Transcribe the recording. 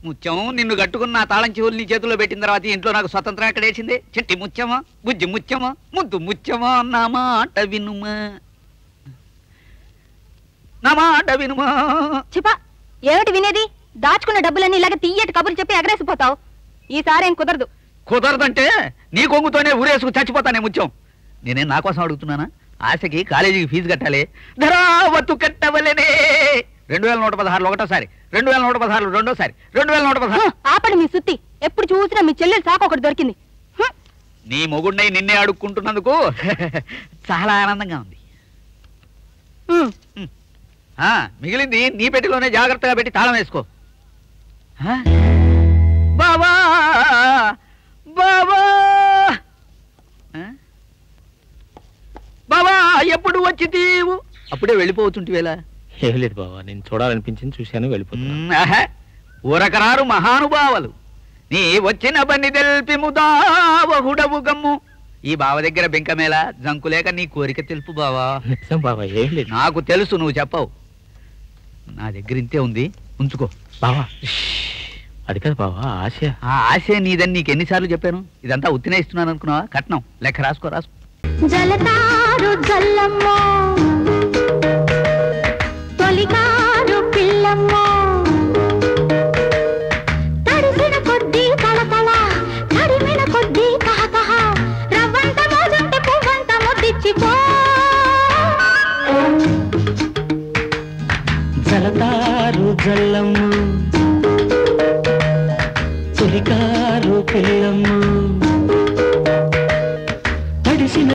ముత్యం నిన్ను కట్టుకున్న నా తాళం చెవులు నీ చేతిలో పెట్టిన తర్వాత ఇంట్లో నాకు స్వతంత్రం ఎక్కడ వేసింది? చిట్టి ముత్యమా, బుజ్జి ముత్యమా, ముద్దు ముత్యమా, నా మాట వినుమా, నా మాట వినుమా. చిపా, ఏమిటి వినేది? దాచుకున్న డబ్బులన్నీ ఇలాగ తీయటి కబుర్లు చెప్పి ఎగరేసిపోతావు. ఈసారేం కుదరదు. కుదరదంటే నీ కొంగుతోనే ఊరేసుకు చచ్చిపోతానే ముత్యం. నేనేం నా కోసం అడుగుతున్నానా? ఆశకి కాలేజీకి ఫీజు కట్టాలి, ధరావత్తు కట్టవలనే. 2116 ఒకటోసారి, 2116 రెండోసారి, 2116. ఆపడి మీ సుత్తి. ఎప్పుడు చూసినా మీ చెల్లెలు సాకు ఒకటి దొరికింది. నీ మొగుడినై నిన్నే అడుక్కుంటున్నందుకు చాలా ఆనందంగా ఉంది. మిగిలింది నీ పెట్టిలోనే జాగ్రత్తగా పెట్టి తాళం వేసుకో. బావా బావా బావా ఎప్పుడు వచ్చి తీవు? అప్పుడే వెళ్ళిపోతుంటివేలా? ఏం లేదు బావా, నేను చూడాలనిపించింది చూశాను, వెళ్ళిపోతున్నా. ఊరకరారు మహానుభావులు నీ వచ్చిన పని తెలిపి ముదావహుడవు గమ్ము. ఈ బావ దగ్గర బెంకమేళ జంకులేక నీ కోరిక తెలుపు బావా. నిజం బావా, ఏం లేదు. నాకు తెలుసు, నువ్వు చెప్పవు. నా దగ్గర ఇంతే ఉంది, ఉంచుకో బావా. అది కాదు బావా, ఆశ. ఆ ఆశ నీదని నీకు ఎన్నిసార్లు చెప్పాను? ఇదంతా ఉత్తినే ఇస్తున్నాను అనుకున్నావా? కట్నం లెక్క రాసుకో. జలతారు జల్లమ్మ